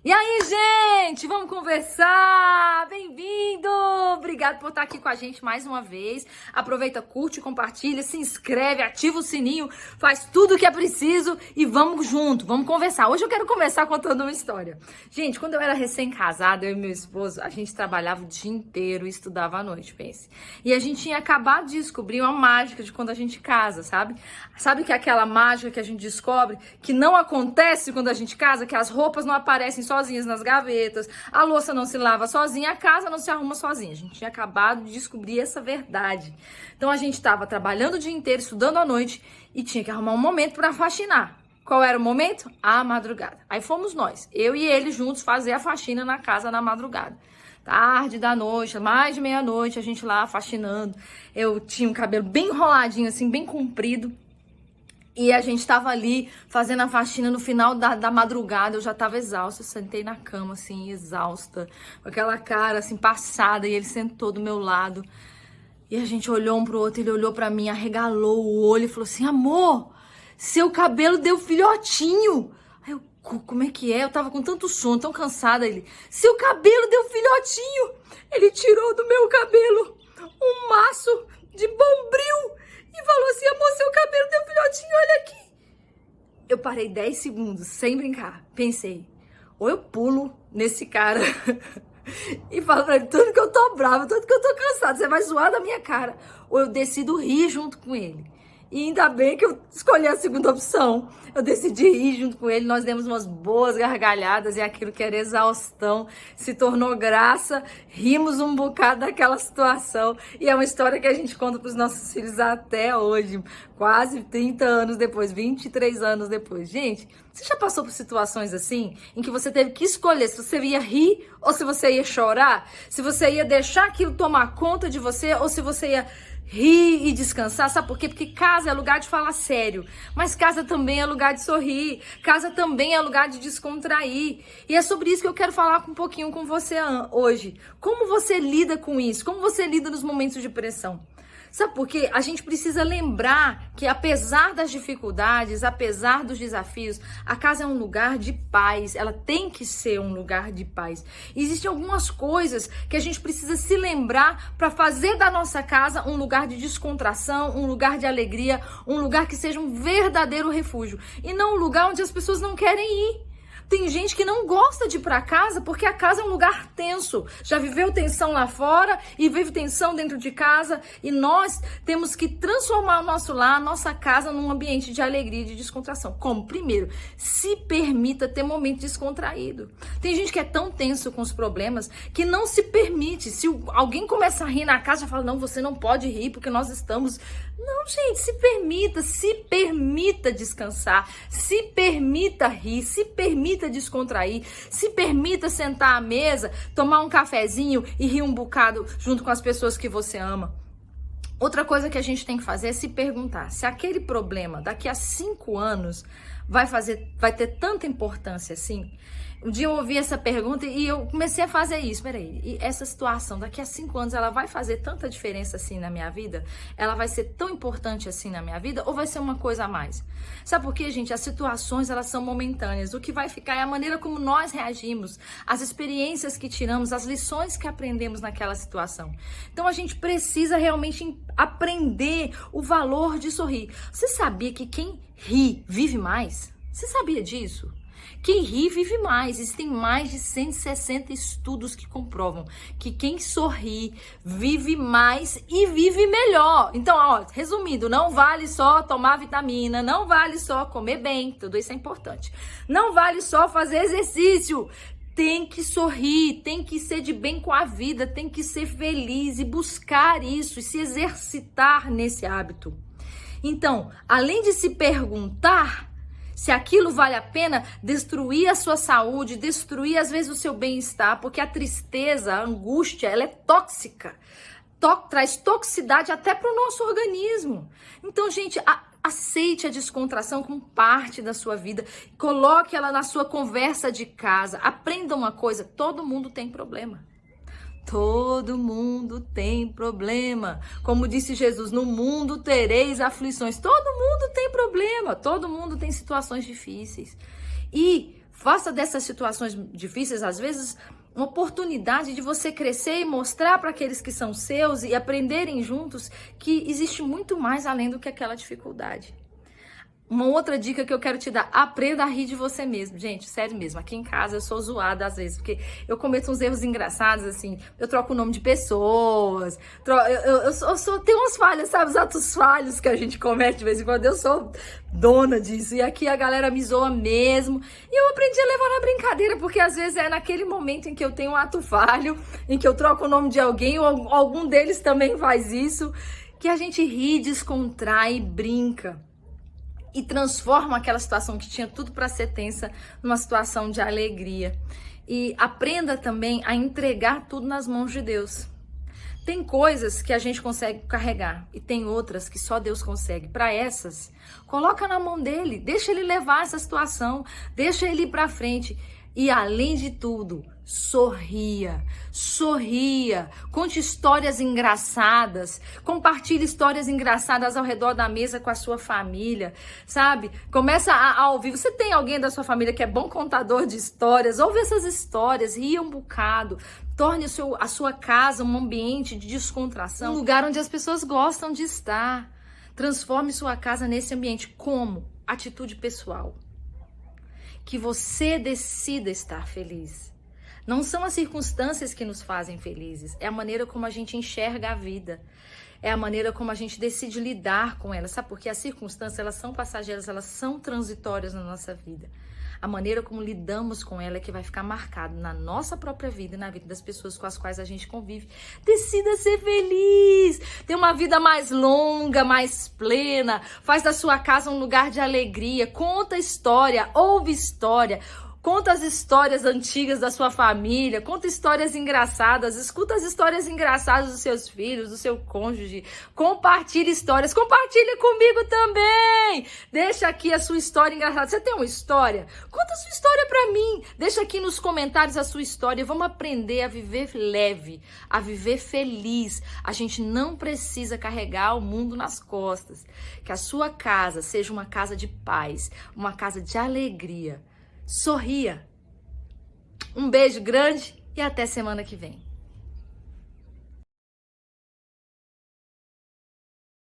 E aí, gente, vamos conversar? Bem-vindo! Obrigado por estar aqui com a gente mais uma vez. Aproveita, curte, compartilha, se inscreve, ativa o sininho, faz tudo o que é preciso e vamos junto, vamos conversar. Hoje eu quero conversar contando uma história. Gente, quando eu era recém-casada, eu e meu esposo, a gente trabalhava o dia inteiro e estudava à noite, pense. E a gente tinha acabado de descobrir uma mágica de quando a gente casa, sabe? Sabe que é aquela mágica que a gente descobre que não acontece quando a gente casa, que as roupas não aparecem sozinhas nas gavetas, a louça não se lava sozinha, a casa não se arruma sozinha. A gente tinha acabado de descobrir essa verdade. Então a gente estava trabalhando o dia inteiro, estudando à noite e tinha que arrumar um momento para faxinar. Qual era o momento? A madrugada. Aí fomos nós, eu e ele juntos, fazer a faxina na casa na madrugada. Tarde da noite, mais de meia-noite, a gente lá faxinando. Eu tinha um cabelo bem enroladinho, assim, bem comprido. E a gente tava ali fazendo a faxina no final da madrugada, eu já tava exausta, eu sentei na cama, assim, exausta, com aquela cara, assim, passada, e ele sentou do meu lado. E a gente olhou um pro outro, ele olhou pra mim, arregalou o olho e falou assim, amor, seu cabelo deu filhotinho. Aí eu, como é que é? Eu tava com tanto sono, tão cansada. Ele, seu cabelo deu filhotinho. Ele tirou do meu cabelo um maço de bombril e falou assim, amor, seu cabelo deu filhotinho, olha aqui. Eu parei 10 segundos, sem brincar. Pensei, ou eu pulo nesse cara e falo pra ele, tudo que eu tô brava, tudo que eu tô cansada, você vai zoar da minha cara. Ou eu decido rir junto com ele. E ainda bem que eu escolhi a segunda opção. Eu decidi ir junto com ele, nós demos umas boas gargalhadas e aquilo que era exaustão se tornou graça. Rimos um bocado daquela situação e é uma história que a gente conta para os nossos filhos até hoje, quase 30 anos depois, 23 anos depois. Gente, você já passou por situações assim, em que você teve que escolher se você ia rir ou se você ia chorar? Se você ia deixar aquilo tomar conta de você ou se você ia rir e descansar, sabe por quê? Porque casa é lugar de falar sério, mas casa também é lugar de sorrir, casa também é lugar de descontrair, e é sobre isso que eu quero falar um pouquinho com você hoje. Como você lida com isso? Como você lida nos momentos de pressão? Sabe por quê? A gente precisa lembrar que apesar das dificuldades, apesar dos desafios, a casa é um lugar de paz, ela tem que ser um lugar de paz. E existem algumas coisas que a gente precisa se lembrar para fazer da nossa casa um lugar de descontração, um lugar de alegria, um lugar que seja um verdadeiro refúgio e não um lugar onde as pessoas não querem ir. Tem gente que não gosta de ir para casa porque a casa é um lugar tenso. Já viveu tensão lá fora e vive tensão dentro de casa. E nós temos que transformar o nosso lar, a nossa casa, num ambiente de alegria e de descontração. Como? Primeiro, se permita ter momento descontraído. Tem gente que é tão tenso com os problemas que não se permite. Se alguém começa a rir na casa, já fala, não, você não pode rir porque nós estamos... Não, gente, se permita descansar, se permita rir, se permita descontrair, se permita sentar à mesa, tomar um cafezinho e rir um bocado junto com as pessoas que você ama. Outra coisa que a gente tem que fazer é se perguntar se aquele problema daqui a 5 anos vai ter tanta importância assim. Um dia eu ouvi essa pergunta e eu comecei a fazer isso. Peraí, e essa situação daqui a 5 anos, ela vai fazer tanta diferença assim na minha vida? Ela vai ser tão importante assim na minha vida? Ou vai ser uma coisa a mais? Sabe por quê, gente? As situações, elas são momentâneas. O que vai ficar é a maneira como nós reagimos, as experiências que tiramos, as lições que aprendemos naquela situação. Então a gente precisa realmente aprender o valor de sorrir. Você sabia que quem ri vive mais? Você sabia disso? Quem ri vive mais. Existem mais de 160 estudos que comprovam que quem sorri vive mais e vive melhor. Então, ó, resumindo, não vale só tomar vitamina, não vale só comer bem, tudo isso é importante. Não vale só fazer exercício. Tem que sorrir, tem que ser de bem com a vida, tem que ser feliz e buscar isso e se exercitar nesse hábito. Então, além de se perguntar se aquilo vale a pena, destruir a sua saúde, destruir às vezes o seu bem-estar, porque a tristeza, a angústia, ela é tóxica, traz toxicidade até para o nosso organismo. Então, gente, aceite a descontração como parte da sua vida, coloque ela na sua conversa de casa, aprenda uma coisa, todo mundo tem problema. Todo mundo tem problema. Como disse Jesus, no mundo tereis aflições. Todo mundo tem problema, todo mundo tem situações difíceis. E Faça dessas situações difíceis, às vezes, uma oportunidade de você crescer e mostrar para aqueles que são seus e aprenderem juntos que existe muito mais além do que aquela dificuldade. Uma outra dica que eu quero te dar, aprenda a rir de você mesmo. Gente, sério mesmo, aqui em casa eu sou zoada às vezes, porque eu cometo uns erros engraçados, assim, eu troco o nome de pessoas, tenho umas falhas, sabe, os atos falhos que a gente comete de vez em quando, eu sou dona disso, e aqui a galera me zoa mesmo, e eu aprendi a levar na brincadeira, porque às vezes é naquele momento em que eu tenho um ato falho, em que eu troco o nome de alguém, ou algum deles também faz isso, que a gente ri, descontrai, brinca. E transforma aquela situação que tinha tudo para ser tensa numa situação de alegria. E aprenda também a entregar tudo nas mãos de Deus. Tem coisas que a gente consegue carregar e tem outras que só Deus consegue. Para essas, coloca na mão dele, deixa ele levar essa situação, deixa ele ir para frente. E além de tudo, sorria, conte histórias engraçadas, compartilhe histórias engraçadas ao redor da mesa com a sua família, sabe? Começa a ouvir, você tem alguém da sua família que é bom contador de histórias, ouve essas histórias, ria um bocado, torne a sua casa um ambiente de descontração, um lugar onde as pessoas gostam de estar, transforme sua casa nesse ambiente. Como? Atitude pessoal. Que você decida estar feliz. Não são as circunstâncias que nos fazem felizes, é a maneira como a gente enxerga a vida, é a maneira como a gente decide lidar com elas, sabe? Porque as circunstâncias, elas são passageiras, elas são transitórias na nossa vida. A maneira como lidamos com ela é que vai ficar marcado na nossa própria vida e na vida das pessoas com as quais a gente convive. Decida ser feliz, ter uma vida mais longa, mais plena, faz da sua casa um lugar de alegria, conta história, ouve história, conta as histórias antigas da sua família, conta histórias engraçadas, escuta as histórias engraçadas dos seus filhos, do seu cônjuge, compartilhe histórias, compartilhe comigo também, deixa aqui a sua história engraçada. Você tem uma história? Conta a sua história pra mim, deixa aqui nos comentários a sua história, vamos aprender a viver leve, a viver feliz. A gente não precisa carregar o mundo nas costas, que a sua casa seja uma casa de paz, uma casa de alegria. Sorria. Um beijo grande e até semana que vem.